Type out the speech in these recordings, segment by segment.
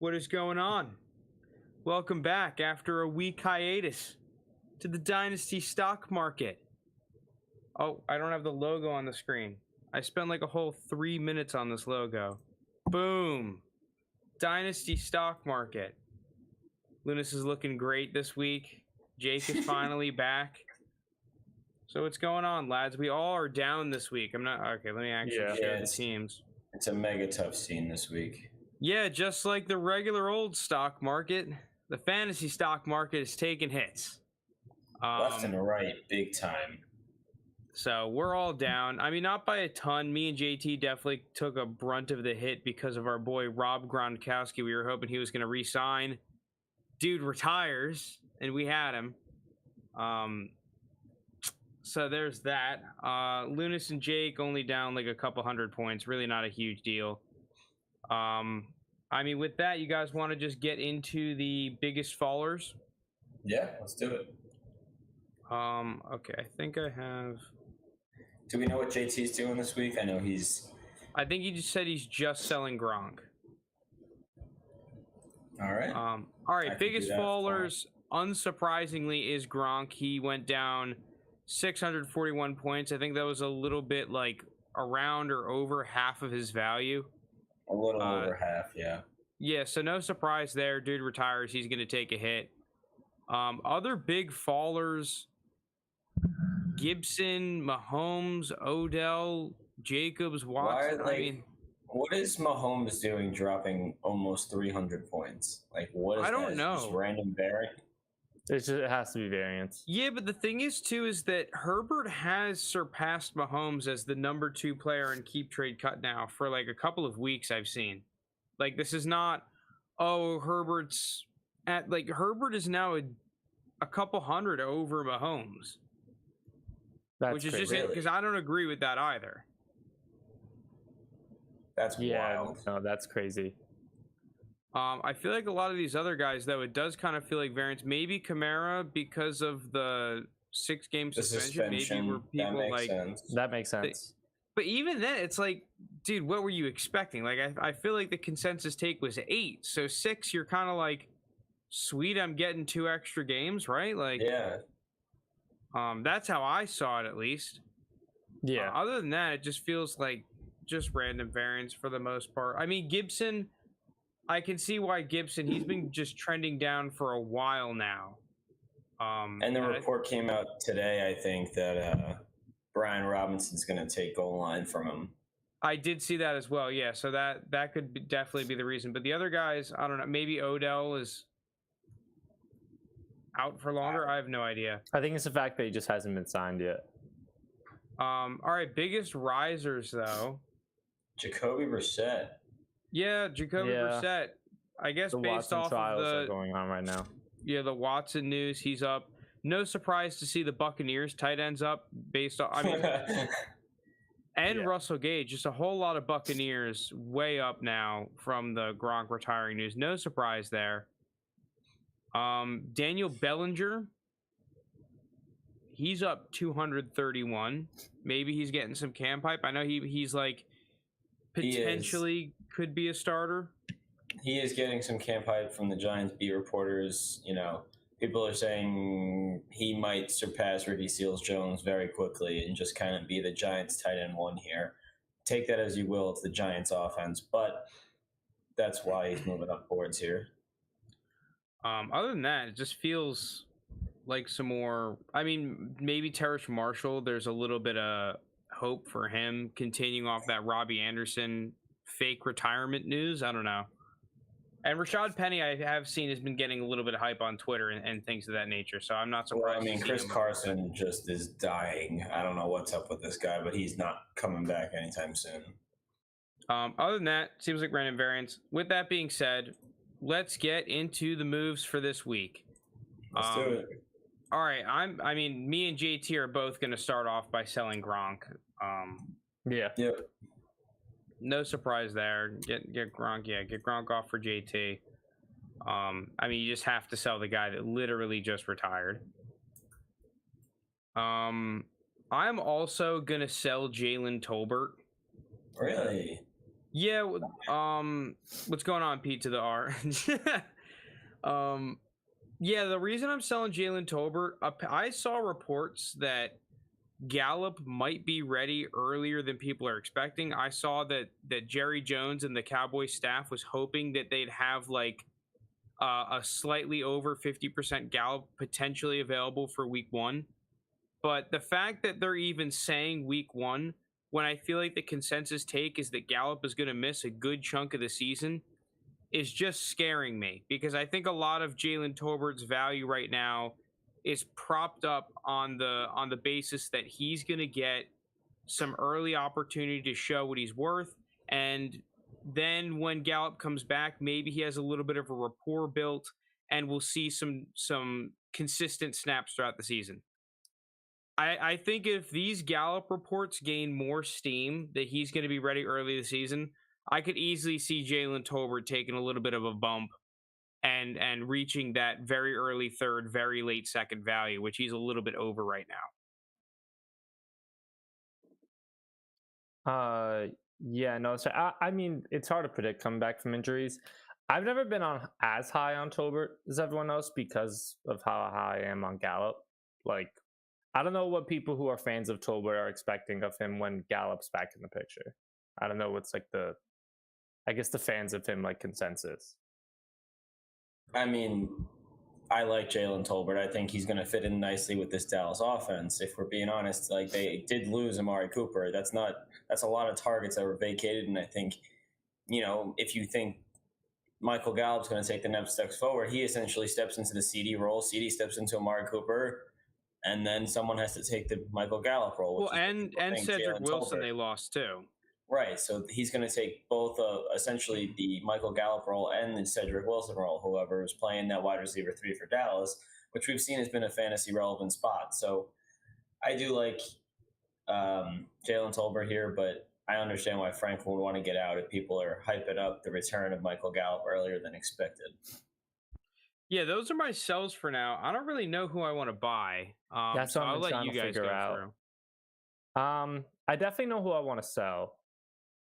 What is going on? Welcome back after a week hiatus to the Dynasty stock market. Oh, I don't have the logo on the screen. I spent like a whole 3 minutes on this logo. Boom. Dynasty stock market. Lunas is looking great this week. Jake is finally back. So what's going on, lads? We all are down this week. I'm not okay. Let me actually share the teams. It's a mega tough scene this week. Yeah, just like the regular old stock market, the fantasy stock market is taking hits. Left and right, big time. So we're all down. I mean, not by a ton. Me and JT definitely took a brunt of the hit because of our boy Rob Gronkowski. We were hoping he was going to re-sign. Dude retires, and we had him. So there's that. Lunas and Jake only down like a couple hundred points. Really not a huge deal. I mean, with that, you guys want to just get into the biggest fallers? Yeah, let's do it. Okay, I think I have. Do we know what JT's doing this week? I know I think he just said he's just selling Gronk. All right. All right, biggest fallers, unsurprisingly, is Gronk. He went down 641 points. I think that was a little bit like around or over half of his value. A little over half, yeah. Yeah, so no surprise there. Dude retires. He's going to take a hit. Other big fallers, Gibson, Mahomes, Odell, Jacobs, Watson. What is Mahomes doing dropping almost 300 points? Like, what is I don't know. Just random variant? It has to be variance. Yeah, but the thing is, too, is that Herbert has surpassed Mahomes as the number 2 player in Keep Trade Cut now for like a couple of weeks I've seen. Like, this is not, Herbert's at, like, Herbert is now a couple hundred over Mahomes. Which is just it, because I don't agree with that either. That's wild. No, that's crazy. I feel like a lot of these other guys, though, it does kind of feel like variance. Maybe Kamara because of the 6-game suspension. Maybe where people that makes sense. But even then, it's like, dude, what were you expecting? Like, I feel like the consensus take was 8, so 6. You're kind of like, sweet, I'm getting 2 extra games, right? Like, yeah. That's how I saw it, at least. Yeah. Other than that, it just feels like just random variance for the most part. I mean, Gibson, I can see why Gibson, he's been just trending down for a while now. And the report came out today, I think, that Brian Robinson's going to take goal line from him. I did see that as well, yeah. So that could definitely be the reason. But the other guys, I don't know. Maybe Odell is out for longer. I have no idea. I think it's the fact that he just hasn't been signed yet. All right, biggest risers, though. Jacoby Brissett. Yeah, Jacoby Brissett. I guess the based Watson off trials of are going on right now. Yeah, the Watson news, he's up. No surprise to see the Buccaneers tight ends up based on, I mean, and Russell Gage, just a whole lot of Buccaneers way up now from the Gronk retiring news. No surprise there. Daniel Bellinger, he's up 231. Maybe he's getting some camp hype. I know he's like potentially could be a starter. He is getting some camp hype from the Giants beat reporters. You know, people are saying he might surpass Ricky Seals-Jones very quickly and just kind of be the Giants tight end 1 here. Take that as you will. It's the Giants offense, but that's why he's moving up boards here. Other than that, it just feels like some more. I mean, maybe Terrace Marshall. There's a little bit of hope for him continuing off that Robbie Anderson fake retirement news. I don't know. And Rashad Penny, I have seen, has been getting a little bit of hype on Twitter and things of that nature. So I'm not surprised. Well, I mean, Chris Carson just is dying. I don't know what's up with this guy, but he's not coming back anytime soon. Other than that, seems like random variance. With that being said, let's get into the moves for this week. Let's do it. All right, I mean, me and JT are both going to start off by selling Gronk. Yeah. Yep. No surprise there. Get Gronk. Yeah, get Gronk off for JT. I mean, you just have to sell the guy that literally just retired. I'm also gonna sell Jalen Tolbert. Really? Yeah, what's going on, Pete to the R? Yeah, the reason I'm selling Jalen Tolbert, I saw reports that Gallup might be ready earlier than people are expecting. I saw that Jerry Jones and the Cowboys staff was hoping that they'd have like a slightly over 50% Gallup potentially available for week 1. But the fact that they're even saying week 1 when I feel like the consensus take is that Gallup is going to miss a good chunk of the season is just scaring me, because I think a lot of Jalen Tolbert's value right now is propped up on the basis that he's going to get some early opportunity to show what he's worth, and then when Gallup comes back, maybe he has a little bit of a rapport built, and we'll see some consistent snaps throughout the season. I think if these Gallup reports gain more steam that he's going to be ready early this season, I could easily see Jalen Tolbert taking a little bit of a bump and reaching that very early third, very late second value, which he's a little bit over right now. Yeah, no. So I mean, it's hard to predict coming back from injuries. I've never been on as high on Tolbert as everyone else because of how high I am on Gallup. Like, I don't know what people who are fans of Tolbert are expecting of him when Gallup's back in the picture. I don't know what's like I guess the fans of him like consensus. I mean, I like Jalen Tolbert. I think he's going to fit in nicely with this Dallas offense. If we're being honest, like they did lose Amari Cooper. That's a lot of targets that were vacated. And I think, if you think Michael Gallup's going to take the next steps forward, he essentially steps into the CD role. CD steps into Amari Cooper, and then someone has to take the Michael Gallup role. Well, and Cedric Wilson they lost too. Right, so he's going to take both essentially the Michael Gallup role and the Cedric Wilson role, whoever is playing that wide receiver 3 for Dallas, which we've seen has been a fantasy relevant spot. So I do like Jalen Tolbert here, but I understand why Frank would want to get out if people are hyping up the return of Michael Gallup earlier than expected. Yeah, those are my sells for now. I don't really know who I want to buy. That's so what I'll let you guys go out. through. I definitely know who I want to sell.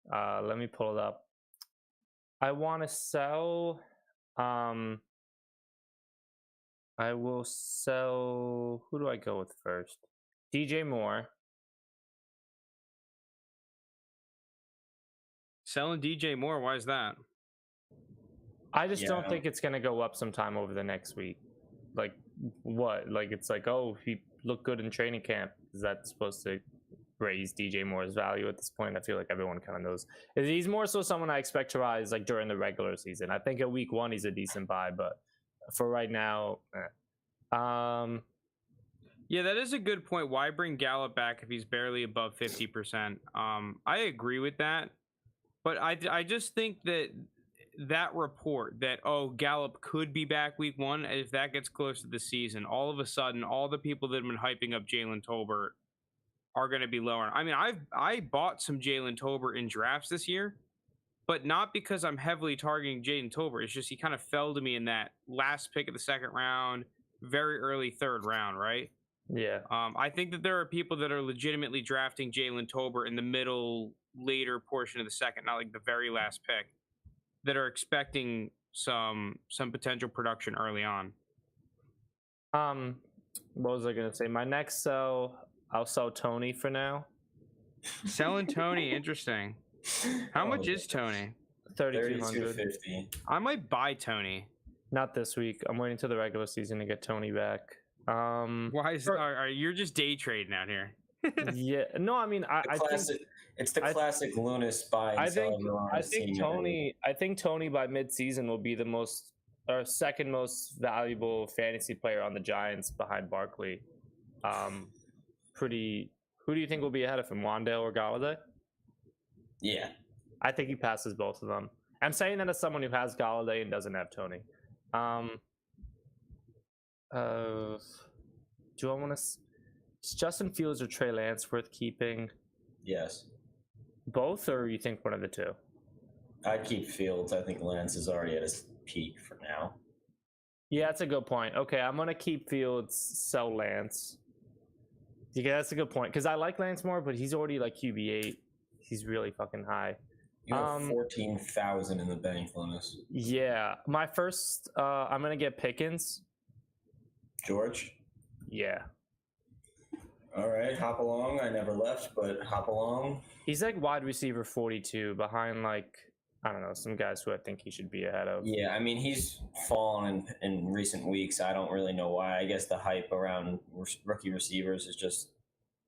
Let me pull it up. I want to sell. I will sell. Who do I go with first? DJ Moore. Selling DJ Moore. Why is that? I just don't think it's going to go up sometime over the next week. Like, what? Like, it's like, oh, he looked good in training camp. Is that supposed to raise DJ Moore's value at this point? I feel like everyone kind of knows. He's more so someone I expect to rise like during the regular season. I think at week 1 he's a decent buy, but for right now, yeah, that is a good point. Why bring Gallup back if he's barely above 50%? I agree with that, but I just think that report that Gallup could be back week 1, if that gets close to the season, all of a sudden all the people that have been hyping up Jalen Tolbert are going to be lower. I mean, I bought some Jalen Tolbert in drafts this year, but not because I'm heavily targeting Jalen Tolbert. It's just he kind of fell to me in that last pick of the second round, very early third round, right? Yeah. I think that there are people that are legitimately drafting Jalen Tolbert in the middle, later portion of the second, not like the very last pick, that are expecting some potential production early on. What was I going to say? My next sell, I'll sell Tony for now. Selling Tony, interesting. How much is Tony? 3,250. I might buy Tony. Not this week. I'm waiting till the regular season to get Tony back. Why is you're just day trading out here? Yeah, no, I mean, I think it's the classic Lunas buy. I think Tony by mid-season will be the most or second most valuable fantasy player on the Giants behind Barkley. Who do you think will be ahead of him, Wandale or Galladay? Yeah, I think he passes both of them. I'm saying that as someone who has Galladay and doesn't have Tony. Do I want to? Is Justin Fields or Trey Lance worth keeping? Yes. Both, or you think one of the two? I'd keep Fields. I think Lance is already at his peak for now. Yeah, that's a good point. Okay, I'm gonna keep Fields, sell Lance. Yeah, that's a good point because I like Lance more, but he's already like QB8. He's really fucking high. You have 14,000 in the bank, Linus. Yeah, my first. I'm gonna get Pickens. George. Yeah. All right, hop along. I never left, but hop along. He's like wide receiver 42 behind like I don't know some guys who I think he should be ahead of. Yeah, I mean he's fallen in recent weeks. I don't really know why. I guess the hype around rookie receivers has just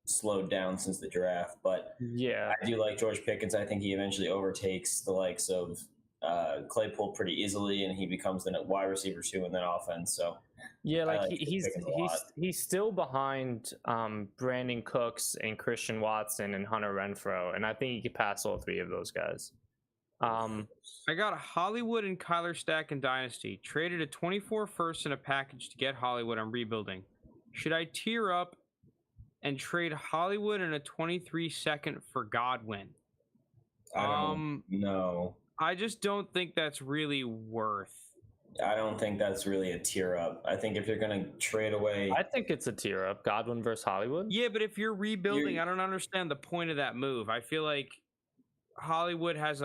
slowed down since the draft. But yeah, I do like George Pickens. I think he eventually overtakes the likes of Claypool pretty easily, and he becomes the wide receiver 2 in that offense. So yeah, like he's still behind Brandon Cooks and Christian Watson and Hunter Renfrow, and I think he could pass all 3 of those guys. I got Hollywood and Kyler Stack in Dynasty. Traded a 24 first in a package to get Hollywood. I'm rebuilding. Should I tier up and trade Hollywood and a 23 second for Godwin? I don't know. I just don't think that's really worth. I don't think that's really a tier up. I think if you're going to trade away... I think it's a tier up. Godwin versus Hollywood? Yeah, but if you're rebuilding, I don't understand the point of that move. I feel like Hollywood has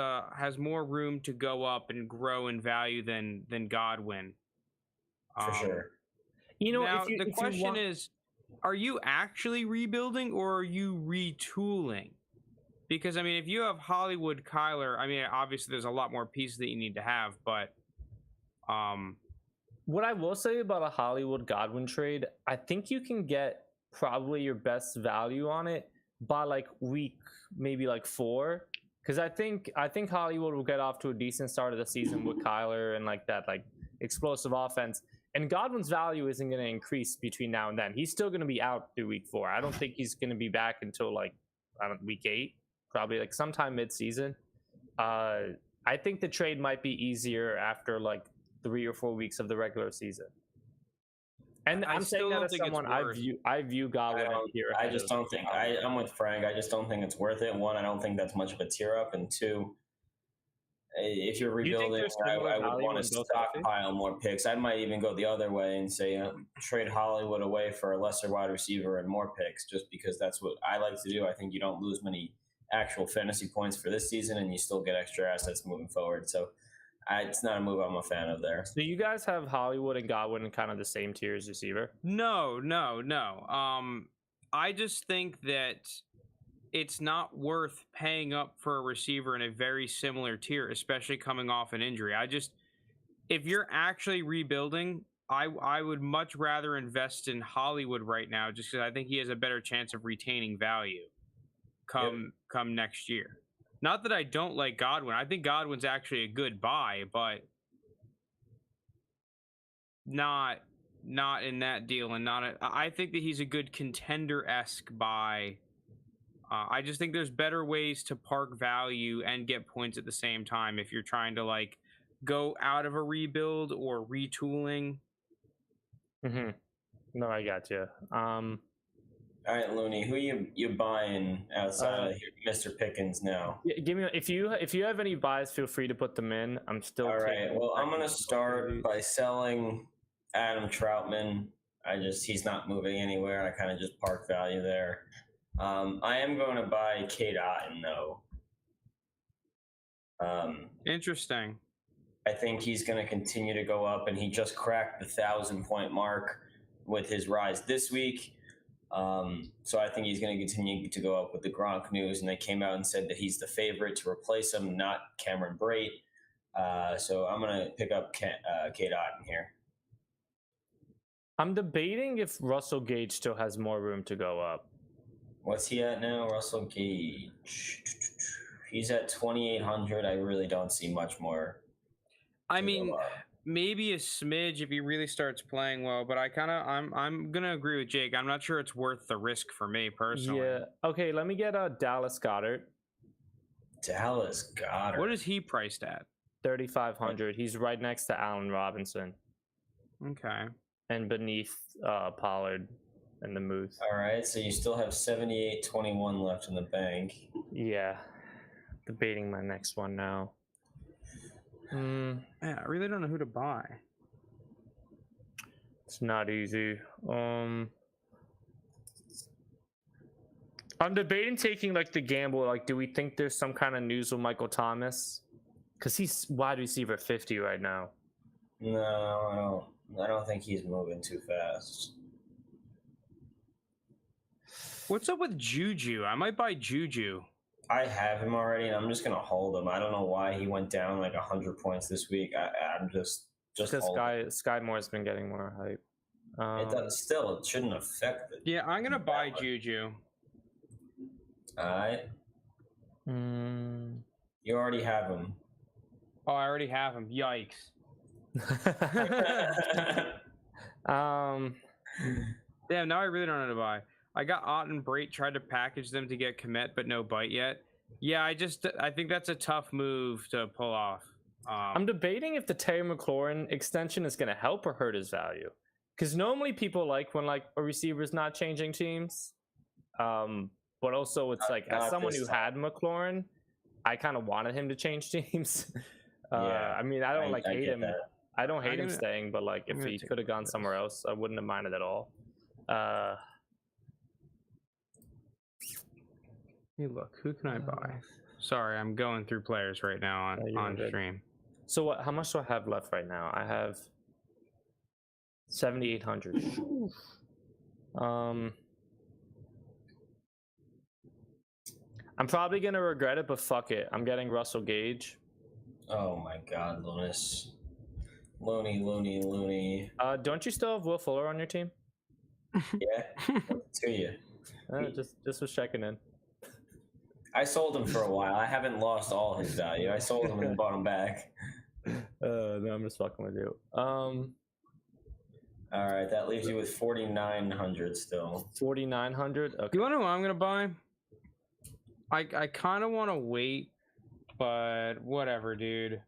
more room to go up and grow in value than Godwin. For sure. You know, now, the question is, are you actually rebuilding or are you retooling? Because, I mean, if you have Hollywood, Kyler, I mean, obviously there's a lot more pieces that you need to have, but... What I will say about a Hollywood Godwin trade, I think you can get probably your best value on it by like week maybe like 4, because I think Hollywood will get off to a decent start of the season with Kyler and like that like explosive offense, and Godwin's value isn't going to increase between now and then. He's still going to be out through week 4. I don't think he's going to be back until like week 8, probably like sometime mid-season. I think the trade might be easier after like 3 or 4 weeks of the regular season. And I'm saying that as someone I view Godwin here. I just don't think I'm with Frank. I just don't think it's worth it. 1, I don't think that's much of a tier up, and 2, if you're rebuilding, I would want to stockpile more picks. I might even go the other way and say trade Hollywood away for a lesser wide receiver and more picks, just because that's what I like to do. I think you don't lose many actual fantasy points for this season, and you still get extra assets moving forward. So it's not a move I'm a fan of there. So you guys have Hollywood and Godwin in kind of the same tier as receiver? No. I just think that it's not worth paying up for a receiver in a very similar tier, especially coming off an injury. If you're actually rebuilding, I would much rather invest in Hollywood right now, just because I think he has a better chance of retaining value come next year. Not that I don't like Godwin. I think Godwin's actually a good buy, but not in that deal, and I think that he's a good contender-esque buy. I just think there's better ways to park value and get points at the same time if you're trying to like go out of a rebuild or retooling. Mm-hmm. No, I got you. All right, Looney, who you buying outside of Mr. Pickens now? Give me if you have any buys, feel free to put them in. I'm still all right. Well, I'm gonna start by selling Adam Troutman. He's not moving anywhere. I kind of just park value there. I am going to buy Kate Otten though. Interesting. I think he's going to continue to go up, and he just cracked the 1,000-point mark with his rise this week. So I think he's going to continue to go up with the Gronk news, and they came out and said that he's the favorite to replace him, not Cameron Brate. So I'm going to pick up Kate Otten here. I'm debating if Russell Gage still has more room to go up. What's he at now, Russell Gage? He's at 2,800. I really don't see much more. I mean, maybe a smidge if he really starts playing well, but I'm gonna agree with Jake. I'm not sure it's worth the risk for me personally. Yeah. Okay, let me get Dallas Goddard. Dallas Goddard. What is he priced at? 3,500. He's right next to Allen Robinson. Okay. And beneath Pollard and the Moose. All right, so you still have 78.21 left in the bank. Yeah. Debating my next one now. Yeah, I really don't know who to buy. It's not easy. I'm debating taking like the gamble. Like, do we think there's some kind of news with Michael Thomas? Because he's wide receiver 50 right now. No, I don't think he's moving too fast. What's up with Juju? I might buy Juju. I have him already, and I'm just gonna hold him. I don't know why he went down like 100 points this week. I'm just because Sky Moore's been getting more hype. It shouldn't affect it. Yeah, I'm gonna buy Juju. All right. You already have him. Oh, I already have him. Yikes. Damn, now I really don't know to buy. I got Ott and Brait, tried to package them to get Komet, but no bite yet. Yeah, I think that's a tough move to pull off. I'm debating if the Terry McLaurin extension is going to help or hurt his value. Because normally people like when like a receiver's not changing teams. But also it's like, as someone who had McLaurin, I kind of wanted him to change teams. I mean, I don't hate him. That. I don't hate him staying, but like if he could have gone somewhere else, I wouldn't have minded at all. Hey, look, who can I buy? Sorry, I'm going through players right now on stream. So what? How much do I have left right now? I have 7,800. I'm probably gonna regret it, but fuck it. I'm getting Russell Gage. Oh my God, Lunas. Looney. Don't you still have Will Fuller on your team? Yeah, to you. Just was checking in. I sold him for a while. I haven't lost all his value. I sold him and bought him back. No, I'm just fucking with you. All right, that leaves you with 4,900 still. 4,900. Okay. You want to know what I'm gonna buy? I kind of want to wait, but whatever, dude.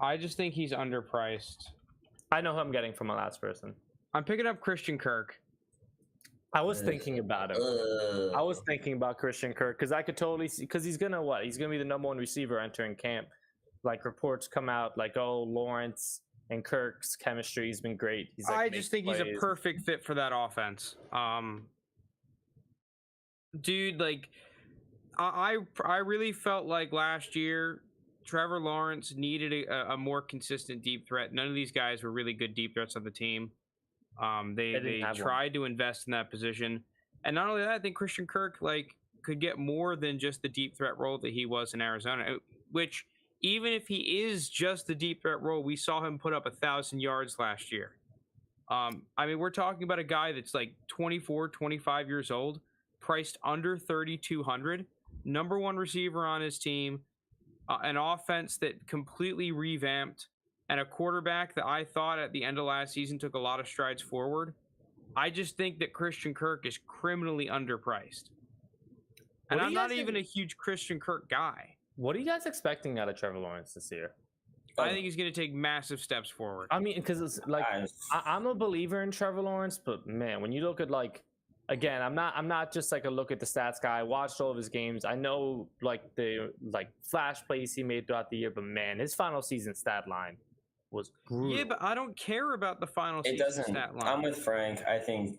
I just think he's underpriced. I know who I'm getting from my last person. I'm picking up Christian Kirk. I was thinking about him. I was thinking about Christian Kirk because I could totally see, because he's gonna be the number one receiver entering camp. Like reports come out like, oh, Lawrence and Kirk's chemistry has been great. He's like, I just think he's a perfect fit for that offense. Dude, like I really felt like last year Trevor Lawrence needed a more consistent deep threat. None of these guys were really good deep threats on the team. They tried to invest in that position, and not only that, I think Christian Kirk could get more than just the deep threat role that he was in Arizona. Which, even if he is just the deep threat role, we saw him put up 1,000 yards last year. I mean, we're talking about a guy that's like 24, 25 years old, priced under 3,200, number one receiver on his team, an offense that completely revamped, and a quarterback that I thought at the end of last season took a lot of strides forward. I just think that Christian Kirk is criminally underpriced. And I'm not even a huge Christian Kirk guy. What are you guys expecting out of Trevor Lawrence this year? I think he's going to take massive steps forward. I mean, because it's like I'm a believer in Trevor Lawrence, but man, when you look at again, I'm not just like a look at the stats guy. I watched all of his games. I know the flash plays he made throughout the year, but man, his final season stat line was brutal. Yeah, but I don't care about the final season stat line. I'm with Frank. I think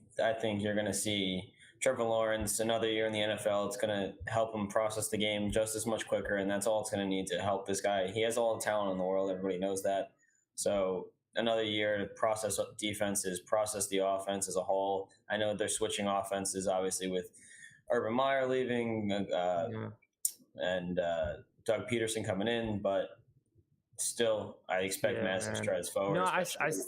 you're going to see Trevor Lawrence another year in the NFL. It's going to help him process the game just as much quicker, and that's all it's going to need to help this guy. He has all the talent in the world. Everybody knows that. So another year to process defenses, process the offense as a whole. I know they're switching offenses, obviously, with Urban Meyer leaving and Doug Peterson coming in, but still, I expect massive strides forward. No,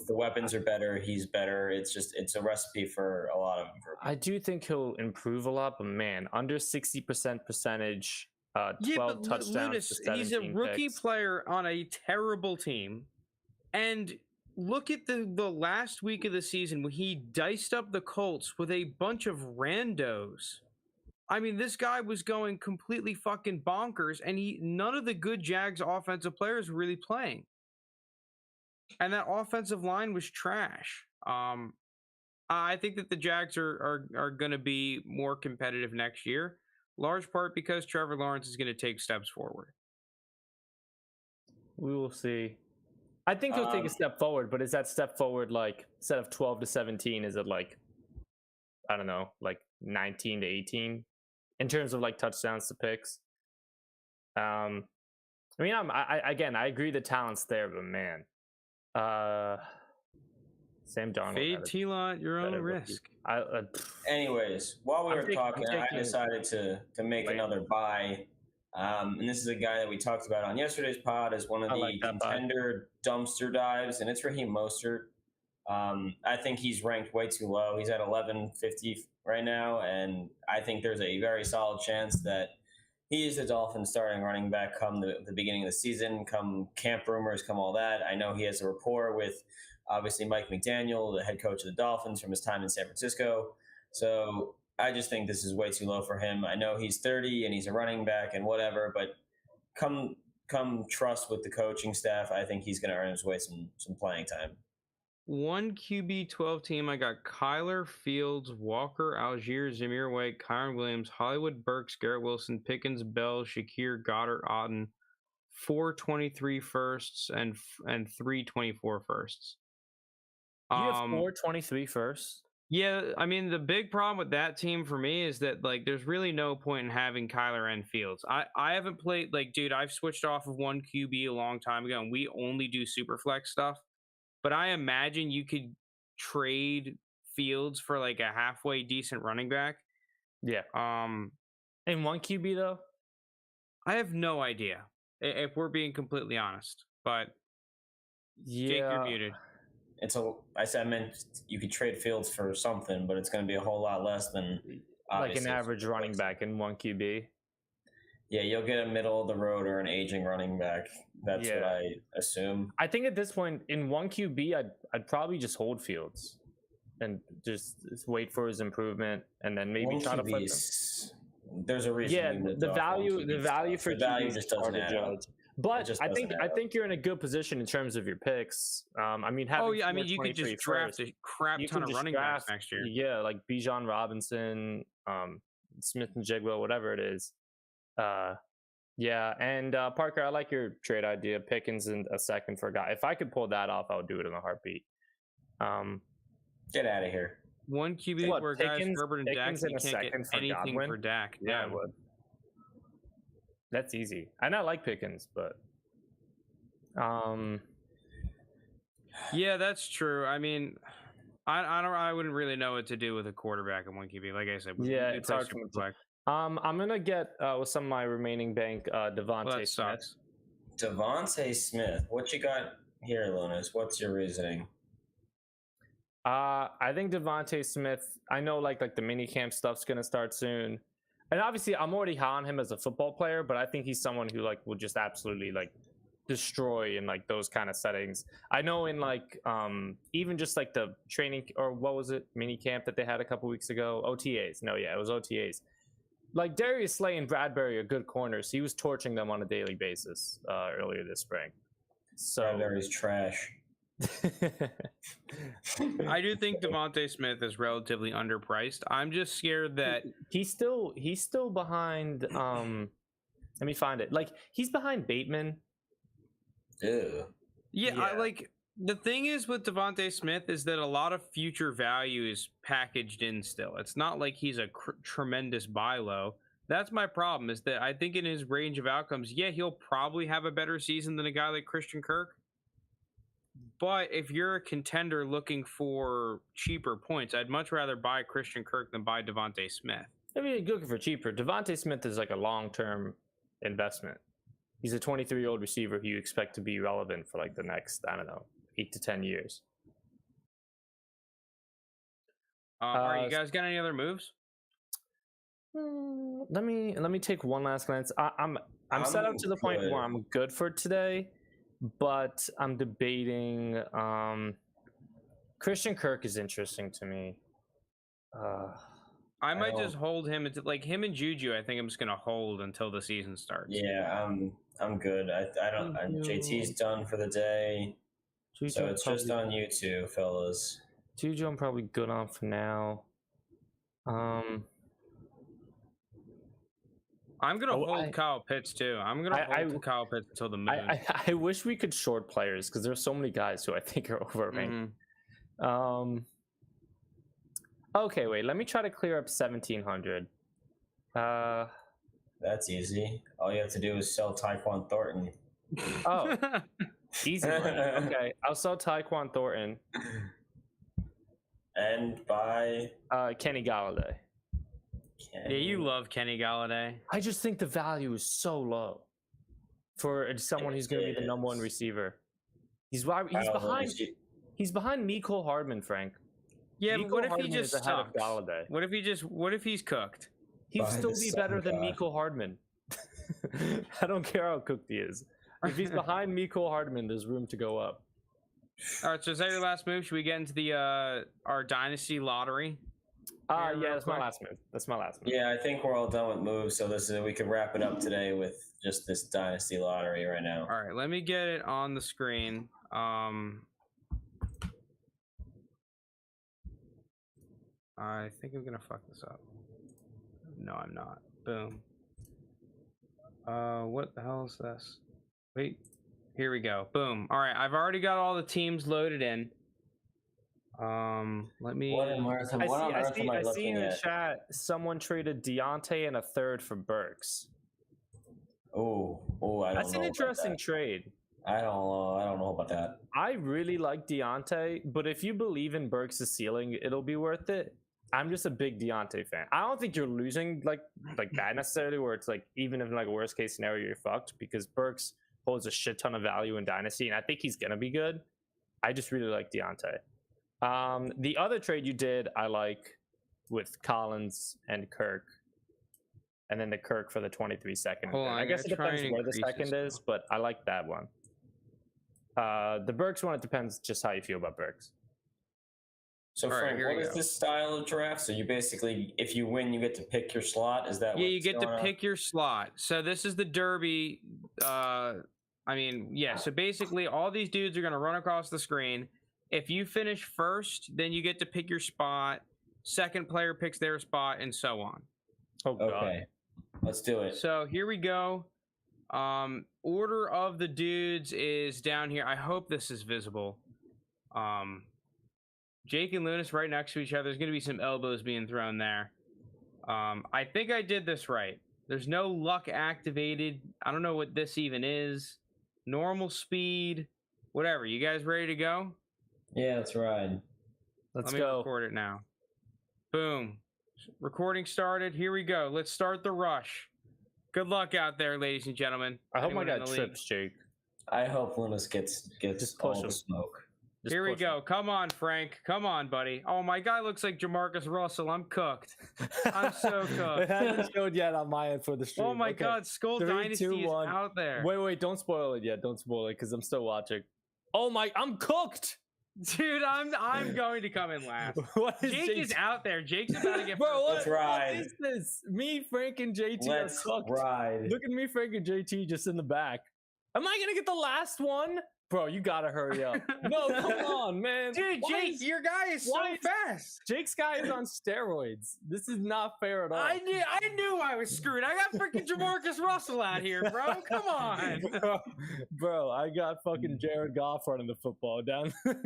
the weapons are better. He's better. It's a recipe for a lot of improvement. I do think he'll improve a lot, but man, under 60% percentage, 12 touchdowns. Lunas, he's a rookie player on a terrible team, and look at the last week of the season when he diced up the Colts with a bunch of randos. I mean, this guy was going completely fucking bonkers, and none of the good Jags offensive players were really playing. And that offensive line was trash. I think that the Jags are going to be more competitive next year, large part because Trevor Lawrence is going to take steps forward. We will see. I think he'll take a step forward, but is that step forward instead of 12 to 17, is it I don't know, 19 to 18? in terms of like touchdowns to picks. I mean, I agree the talent's there, but man, Sam Darnold. Fade T-Law at your own risk. Anyways, while we were talking, I decided to make another buy. And this is a guy that we talked about on yesterday's pod as one of the contender dumpster dives, and it's Raheem Moster. I think he's ranked way too low. He's at 1150 right now, and I think there's a very solid chance that he is the Dolphins starting running back come the beginning of the season, come camp rumors, come all that. I know he has a rapport with, obviously, Mike McDaniel, the head coach of the Dolphins from his time in San Francisco. So I just think this is way too low for him. I know he's 30 and he's a running back and whatever, but come trust with the coaching staff. I think he's going to earn his way some playing time. 1 QB 12 team. I got Kyler, Fields, Walker, Algier, Zamir White, Kyron Williams, Hollywood Burks, Garrett Wilson, Pickens, Bell, Shakir, Goddard, Otten, 4 23 firsts and 3 24 firsts. You have 4 23 firsts? Yeah, I mean, the big problem with that team for me is that, like, there's really no point in having Kyler and Fields. I haven't played, like, dude, I've switched off of 1 QB a long time ago, and we only do super flex stuff. But I imagine you could trade Fields for, like, a halfway decent running back. Yeah. In 1 QB, though? I have no idea, if we're being completely honest. But, yeah. Jake, you're muted. I meant you could trade Fields for something, but it's going to be a whole lot less than like an average running back in 1 QB. Yeah, you'll get a middle of the road or an aging running back. That's what I assume. I think at this point in 1 QB, I'd probably just hold Fields and just wait for his improvement, and then maybe try to flip him. There's a reason. Yeah, the value for QB just doesn't add up. But I think you're in a good position in terms of your picks. I mean, you could just draft a crap ton of running backs next year. Yeah, like Bijan Robinson, Smith and Jigwell, whatever it is. And Parker, I like your trade idea. Pickens in a second for a guy. If I could pull that off, I would do it in a heartbeat. Get out of here. 1 QB where guys Herbert and Dak, you can't get anything Godwin? For Dak. Yeah, I would. That's easy. And I like Pickens, but yeah, that's true. I mean, I wouldn't really know what to do with a quarterback in 1 QB. Like I said, it's hard to play. I'm gonna get with some of my remaining bank Devonte Smith. Devonte Smith. What you got here, Lunas? What's your reasoning? I think Devonte Smith. I know like the minicamp stuff's gonna start soon. And obviously, I'm already high on him as a football player, but I think he's someone who will just absolutely destroy in those kind of settings. I know in even just the training, or what was it, mini camp that they had a couple weeks ago, OTAs. No, yeah, it was OTAs. Darius Slay and Bradbury are good corners. He was torching them on a daily basis earlier this spring. So Bradbury's trash. I do think Devonte Smith is relatively underpriced. I'm just scared that he's still behind. Let me find it. He's behind Bateman. Ew. Yeah. The thing is with Devonte Smith is that a lot of future value is packaged in still. It's not like he's a tremendous buy low. That's my problem, is that I think in his range of outcomes, yeah, he'll probably have a better season than a guy like Christian Kirk. But if you're a contender looking for cheaper points, I'd much rather buy Christian Kirk than buy Devonte Smith. I mean, looking for cheaper. Devonte Smith is a long-term investment. He's a 23-year-old receiver who you expect to be relevant for the next, 8 to 10 years. All right, you guys got any other moves? Let me take one last glance. I'm set up to the point where I'm good for today. But I'm debating. Christian Kirk is interesting to me. I might just hold him. It's him and Juju. I think I'm just gonna hold until the season starts. Yeah, I'm good. I don't. JT's done for the day, Juju, so it's just on you two, fellas. Juju, I'm probably good on for now. I'm going to hold Kyle Pitts, too. I'm going to hold Kyle Pitts until the moon. I wish we could short players because there's so many guys who I think are overranked. Mm-hmm. Okay, wait. Let me try to clear up 1,700. That's easy. All you have to do is sell Tyquan Thornton. Oh, easy money. Okay, I'll sell Tyquan Thornton. And buy Kenny Galladay. Yeah, you love Kenny Galladay. I just think the value is so low for someone who's going to be the number one receiver. He's behind Mecole Hardman, Frank. Yeah, but what if he just ahead of Galladay? What if he's cooked? He'd still be better than Mecole Hardman. I don't care how cooked he is. If he's behind Mecole Hardman, there's room to go up. All right, so is that your last move? Should we get into the our dynasty lottery? Yeah, that's my last move. Yeah, I think we're all done with moves, so we can wrap it up today with just this dynasty lottery right now. All right, let me get it on the screen. I think I'm gonna fuck this up. No, I'm not. Boom. What the hell is this? Wait, here we go. Boom. All right, I've already got all the teams loaded in. Let me. I see in the chat someone traded Deontay and a third for Burks. Oh, I don't know. That's an interesting trade. I don't know about that. I really like Deontay, but if you believe in Burks' ceiling, it'll be worth it. I'm just a big Deontay fan. I don't think you're losing like that necessarily, where it's like even if like a worst case scenario you're fucked, because Burks holds a shit ton of value in Dynasty, and I think he's gonna be good. I just really like Deontay. The other trade you did, I like, with Collins and Kirk, and then the Kirk for the 23 second. I guess it depends where the second is, but I like that one. The Burks one, it depends just how you feel about Burks. So, Frank, what is this style of draft? So you basically, if you win, you get to pick your slot? Is that yeah, you get to pick your slot. So this is the Derby. So basically all these dudes are going to run across the screen. If you finish first, then you get to pick your spot. Second player picks their spot, and so on. Oh, God. Okay, let's do it. So here we go. Order of the dudes is down here. I hope this is visible. Jake and Lunas right next to each other. There's going to be some elbows being thrown there. I think I did this right. There's no luck activated. I don't know what this even is. Normal speed. Whatever. You guys ready to go? Yeah, that's right. Let me record it now. Boom. Recording started. Here we go. Let's start the rush. Good luck out there, ladies and gentlemen. I hope my guy trips, Jake. I hope Lunas gets just push all him. the smoke. Here we go. Come on, Frank. Come on, buddy. Oh, my guy looks like Jamarcus Russell. I'm cooked. I'm so cooked. It hasn't showed yet on my end for the stream. Oh, my God. Skull Dynasty is out there. Wait. Don't spoil it yet. Don't spoil it because I'm still watching. Oh, my. I'm cooked. Dude, I'm going to come in last. Jake is out there. Jake's about to get Let's ride. What is this? Me, Frank, and JT Let's are cooked. Ride. Look at me, Frank, and JT just in the back. Am I going to get the last one? Bro, you gotta hurry up. No, come on, man. Dude, Jake, your guy is so fast. Jake's guy is on steroids. This is not fair at all. I knew I was screwed. I got freaking Jamarcus Russell out here, bro. Come on. Bro, I got fucking Jared Goff running the football down there.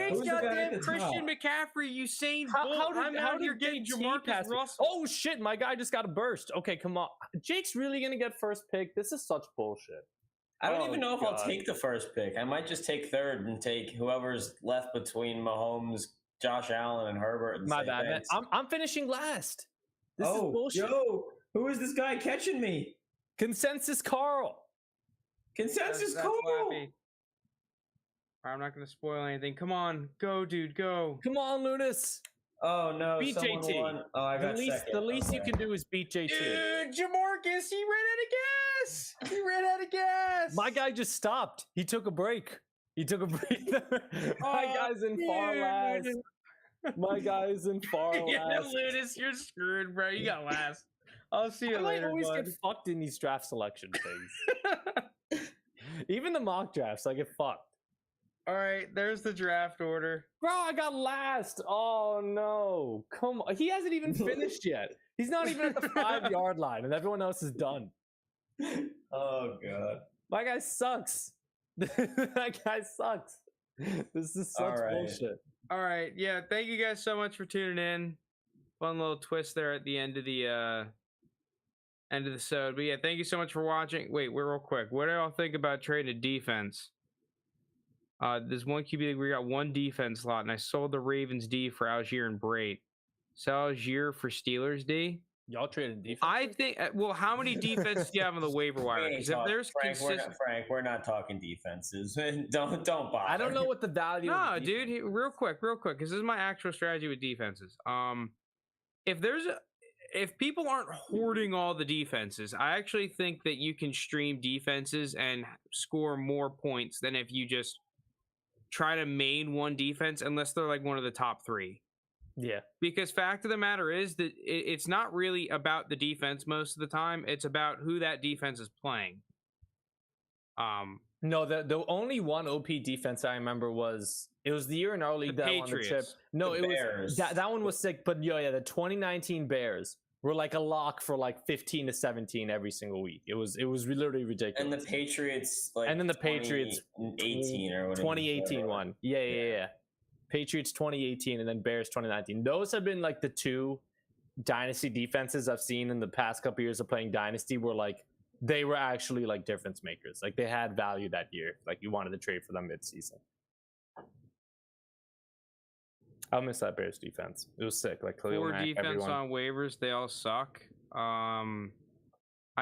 Jake's goddamn Christian McCaffrey, Usain Bolt. How do you get Jamarcus Russell? Oh, shit, my guy just got a burst. Okay, come on. Jake's really gonna get first pick? This is such bullshit. I don't even know if I'll take the first pick. I might just take third and take whoever's left between Mahomes, Josh Allen, and Herbert. And my bad, man. I'm finishing last. This is bullshit. Yo, who is this guy catching me? Consensus Carl. Consensus Carl. I'm not going to spoil anything. Come on. Go, dude. Go. Come on, Lunas. Oh, no. Beat JT. Won. Oh, I got the least you can do is beat JT. Dude, Jamarcus, he ran out of gas. My guy just stopped. He took a break. My guy's in far last. My guy's in far last. Yeah, Lunas, you're screwed, bro. You got last. I'll see you later, I always bud. get fucked in these draft selection things. Even the mock drafts, I get fucked. All right, there's the draft order. Bro, I got last. Oh, no. Come on. He hasn't even finished yet. He's not even at the 5-yard line, and everyone else is done. Oh, God. My guy sucks. That guy sucks. This is such bullshit. All right. Yeah, thank you guys so much for tuning in. Fun little twist there at the end of the end of the show. But yeah, thank you so much for watching. Wait, real quick. What do y'all think about trading defense? There's one QB league where we got one defense slot, and I sold the Ravens D for Algier and Brait. Sell Algier for Steelers D. Y'all traded defense. I think. Well, how many defenses do you have on the waiver wire? Because if there's Frank, we're not talking defenses. don't bother. I don't know what the value. No, dude. Real quick, because this is my actual strategy with defenses. If people aren't hoarding all the defenses, I actually think that you can stream defenses and score more points than if you just try to main one defense, unless they're like one of the top 3. Yeah. Because fact of the matter is that it's not really about the defense most of the time. It's about who that defense is playing. No, the only one OP defense I remember was the year in our league that won the chip. No, it was that one was sick. But yeah, the 2019 Bears were like a lock for like 15 to 17 every single week. It was literally ridiculous. And the Patriots, and then the Patriots 18 or whatever. 2018 one. Yeah. Patriots 2018 and then Bears 2019. Those have been like the 2 Dynasty defenses I've seen in the past couple years of playing Dynasty where like they were actually like difference makers. Like they had value that year. Like you wanted to trade for them mid-season. I'll miss that Bears defense. It was sick. Like 4 defense on waivers, they all suck. I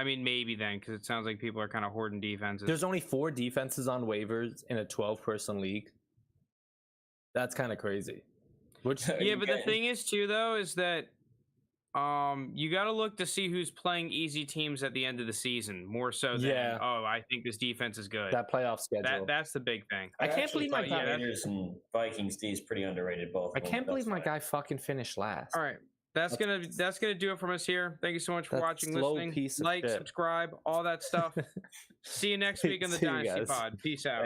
mean, maybe then, because it sounds like people are kind of hoarding defenses. There's only 4 defenses on waivers in a 12-person league. That's kind of crazy. Yeah, but the thing is too, though, is that you got to look to see who's playing easy teams at the end of the season more so than I think this defense is good. That playoff schedule. That's the big thing. I can't believe my guy. Raiders and Vikings D is pretty underrated. Both. I can't believe my guy fucking finished last. All right. That's gonna do it from us here. Thank you so much for watching, listening. Like, subscribe, all that stuff. See you next week on the Dynasty Pod. Peace out.